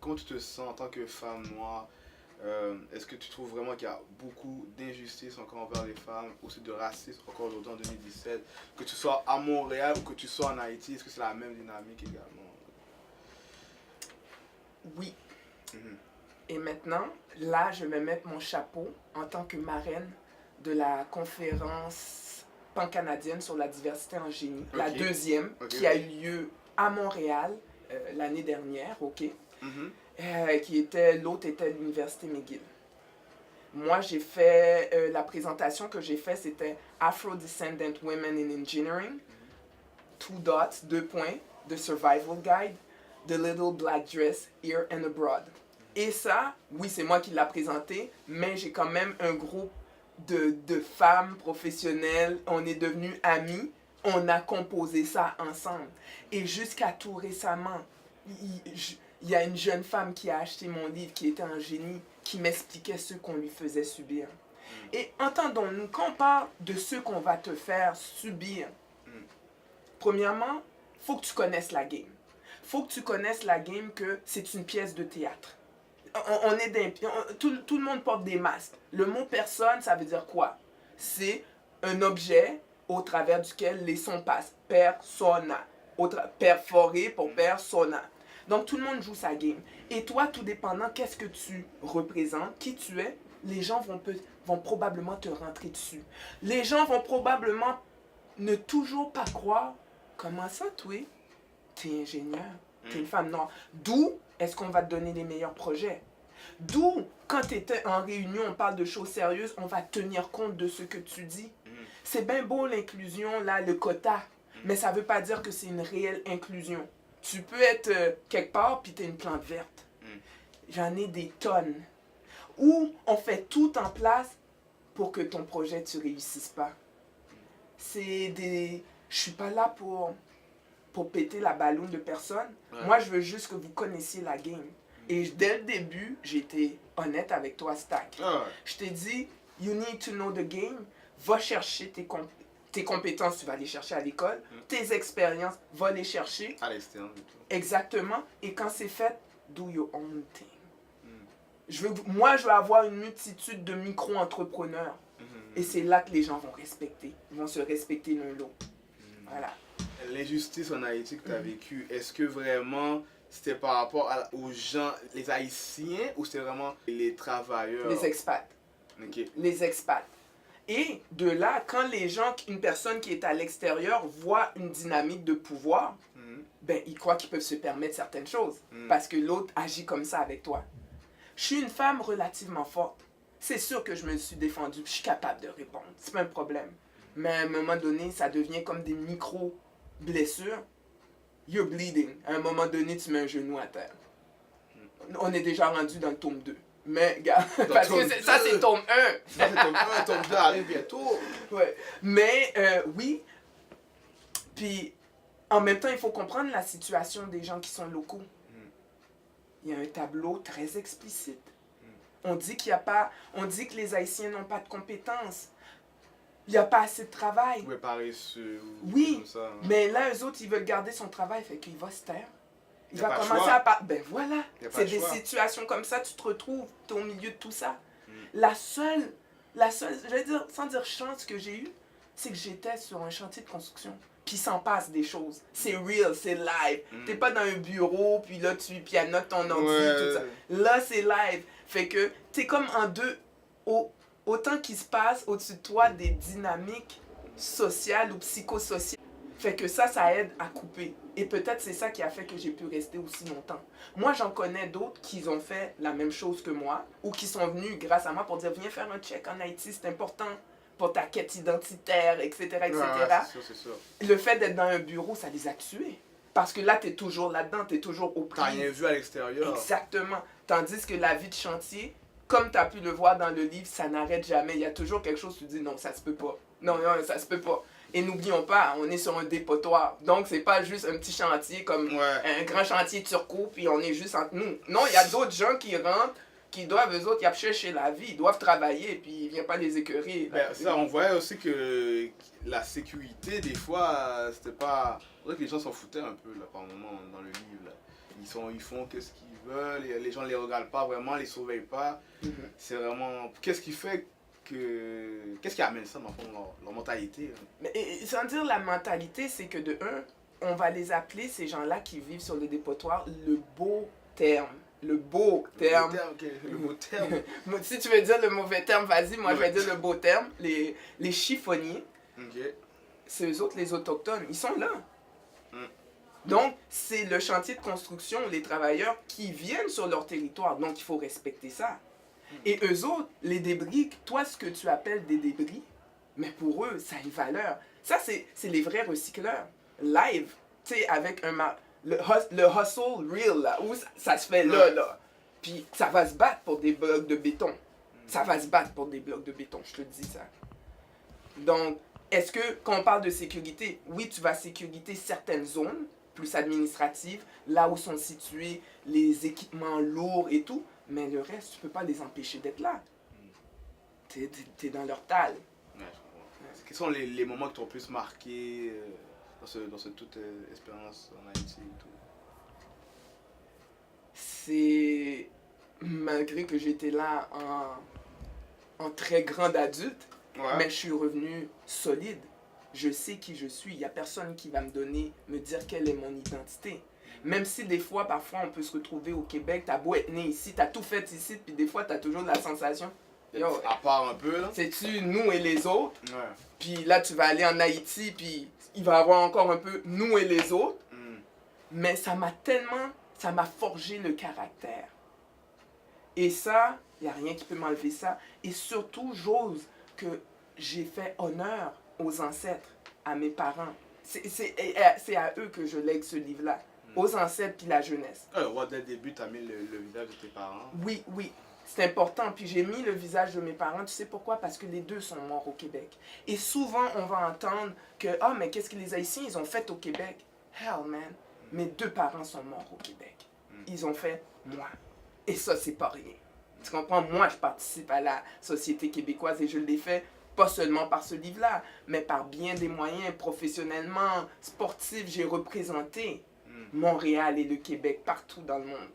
comment tu te sens en tant que femme noire? Est-ce que tu trouves vraiment qu'il y a beaucoup d'injustice encore envers les femmes, aussi de racisme encore aujourd'hui en 2017? Que tu sois à Montréal ou que tu sois en Haïti, est-ce que c'est la même dynamique également? Oui. Mhm. Et maintenant, là, je vais mettre mon chapeau en tant que marraine de la conférence pan-canadienne sur la diversité en génie, la Ok. deuxième, Ok, qui a ok. eu lieu à Montréal l'année dernière, ok? Mhm. L'autre était l'Université McGill. Moi, j'ai fait, la présentation que j'ai faite, c'était Afro-Descendant Women in Engineering, two dots, 2 points, The Survival Guide, The Little Black Dress, Here and Abroad. Et ça, oui, c'est moi qui l'ai présenté, mais j'ai quand même un groupe de femmes professionnelles, on est devenus amis, on a composé ça ensemble. Et jusqu'à tout récemment, il y a une jeune femme qui a acheté mon livre, qui était un génie, qui m'expliquait ce qu'on lui faisait subir. Et entendons-nous, quand on parle de ce qu'on va te faire subir, premièrement, il faut que tu connaisses la game. Il faut que tu connaisses la game que c'est une pièce de théâtre. On est tout le monde porte des masques. Le mot personne, ça veut dire quoi? C'est un objet au travers duquel les sons passent. Persona. Perforé pour persona. Donc tout le monde joue sa game. Et toi, tout dépendant, qu'est-ce que tu représentes, qui tu es, les gens vont probablement te rentrer dessus. Les gens vont probablement ne toujours pas croire comment ça, toi, t'es ingénieur, t'es une femme noire. D'où est-ce qu'on va te donner les meilleurs projets? D'où, quand tu étais en réunion, on parle de choses sérieuses, on va tenir compte de ce que tu dis. C'est bien beau l'inclusion, là, le quota, mais ça ne veut pas dire que c'est une réelle inclusion. Tu peux être quelque part, puis tu es une plante verte. J'en ai des tonnes. Où on fait tout en place pour que ton projet ne réussisse pas. C'est des... Je suis pas là pour péter la balloune de personne. Ouais. Moi, je veux juste que vous connaissiez la game. Et dès le début, j'ai été honnête avec toi, Stack. Je t'ai dit, you need to know the game. Va chercher tes compétences, tu vas les chercher à l'école. Tes expériences, va les chercher. À l'externe. Exactement. Et quand c'est fait, do your own thing. Moi, je veux avoir une multitude de micro-entrepreneurs. Et c'est là que les gens vont respecter. Ils vont se respecter l'un l'autre. Voilà. L'injustice en Haïti que tu as vécue, est-ce que vraiment c'était par rapport aux gens, les Haïtiens, ou c'était vraiment les travailleurs? Les expats. Okay. Les expats. Et de là, quand les gens, une personne qui est à l'extérieur voit une dynamique de pouvoir, ben, ils croient qu'ils peuvent se permettre certaines choses. Parce que l'autre agit comme ça avec toi. Je suis une femme relativement forte. C'est sûr que je me suis défendue, je suis capable de répondre. C'est pas un problème. Mais à un moment donné, ça devient comme des micro-blessures. You're bleeding. À un moment donné, tu mets un genou à terre. On est déjà rendu dans le tome 2. Mais, gars, parce que ça, c'est tome 1. Ça, c'est tome 1, tome 2 arrive bientôt. Ouais. Mais, oui. Puis, en même temps, il faut comprendre la situation des gens qui sont locaux. Il y a un tableau très explicite. On dit qu'il y a pas, on dit que les Haïtiens n'ont pas de compétences. Il n'y a pas assez de travail. Oui, paresseux. Oui, comme ça, hein. Mais là, eux autres, ils veulent garder son travail, fait qu'il va se taire. Il va commencer commencer à... Ben voilà, c'est des choix. situations comme ça, tu te retrouves, tu es au milieu de tout ça. La seule, je vais dire, sans dire chance que j'ai eue, c'est que j'étais sur un chantier de construction. Puis il s'en passe des choses. C'est real, c'est live. T'es pas dans un bureau, puis là, tu pianotes ton ordi, tout ça. Là, c'est live. Fait que t'es comme en deux... Autant qu'il se passe au-dessus de toi des dynamiques sociales ou psychosociales. Fait que ça aide à couper. Et peut-être c'est ça qui a fait que j'ai pu rester aussi longtemps. Moi, j'en connais d'autres qui ont fait la même chose que moi ou qui sont venus grâce à moi pour dire « Viens faire un check en Haïti, c'est important pour ta quête identitaire, etc. etc. Ouais, c'est sûr. Le fait d'être dans un bureau, ça les a tués. Parce que là, tu es toujours là-dedans, tu es toujours au prix. T'as rien vu à l'extérieur. Exactement. Tandis que la vie de chantier, comme tu as pu le voir dans le livre, ça n'arrête jamais. Il y a toujours quelque chose, tu dis non, ça se peut pas. Non, ça se peut pas. Et n'oublions pas, on est sur un dépotoir. Donc, c'est pas juste un petit chantier comme un grand chantier turco, puis on est juste entre nous. Non, il y a d'autres gens qui rentrent, qui doivent, eux autres, ils ont cherché la vie, ils doivent travailler, puis il vient pas les écœurer. Ça, on voyait aussi que la sécurité, des fois, c'était pas... On dirait que les gens s'en foutaient un peu, là, par moment, dans le livre. Là. Ils font qu'est-ce qu'ils veulent, et les gens ne les regardent pas vraiment, ne les surveillent pas. C'est vraiment... Qu'est-ce qui fait que... Qu'est-ce qui amène ça, dans le fond, leur mentalité? Mais, sans dire la mentalité, c'est que de un, on va les appeler, ces gens-là qui vivent sur le dépotoir, le beau terme. Le beau terme. Le beau terme. Si tu veux dire le mauvais terme, vas-y, moi je vais dire le beau terme. Les chiffonniers, c'est eux autres, les autochtones, ils sont là. Donc, c'est le chantier de construction, les travailleurs qui viennent sur leur territoire. Donc, il faut respecter ça. Et eux autres, les débris, toi, ce que tu appelles des débris, mais pour eux, ça a une valeur. Ça, c'est les vrais recycleurs. Live, tu sais, avec le hustle real, là, où ça se fait là. Puis, ça va se battre pour des blocs de béton. Ça va se battre pour des blocs de béton, je te dis ça. Donc, est-ce que, quand on parle de sécurité, oui, tu vas sécuriser certaines zones, plus administratives, là où sont situés les équipements lourds et tout, mais le reste, tu peux pas les empêcher d'être là. T'es dans leur tal. Ouais, quels sont les moments qui t'ont le plus marqué dans cette toute expérience en Haïti et tout? C'est... Malgré que j'étais là en très grande adulte, mais je suis revenu solide. Je sais qui je suis. Il n'y a personne qui va me dire quelle est mon identité. Même si des fois, parfois, on peut se retrouver au Québec, t'as beau être né ici, t'as tout fait ici, puis des fois, t'as toujours la sensation. Yo, à part un peu, là. C'est-tu nous et les autres? Puis là, tu vas aller en Haïti, puis il va y avoir encore un peu nous et les autres. Mais ça m'a forgé le caractère. Et ça, il n'y a rien qui peut m'enlever ça. Et surtout, j'ose que j'ai fait honneur aux ancêtres, à mes parents. C'est à eux que je lègue ce livre-là. Aux ancêtres puis la jeunesse. Dès le début, tu as mis le visage de tes parents. Oui. C'est important. Puis j'ai mis le visage de mes parents. Tu sais pourquoi? Parce que les deux sont morts au Québec. Et souvent, on va entendre que « Ah, mais qu'est-ce que les Haïtiens, ils ont fait au Québec? » Hell, man. Mes deux parents sont morts au Québec. Ils ont fait moi. Et ça, c'est pas rien. Tu comprends? Moi, je participe à la société québécoise et je l'ai fait pas seulement par ce livre-là, mais par bien des moyens, professionnellement, sportifs. J'ai représenté Montréal et le Québec partout dans le monde.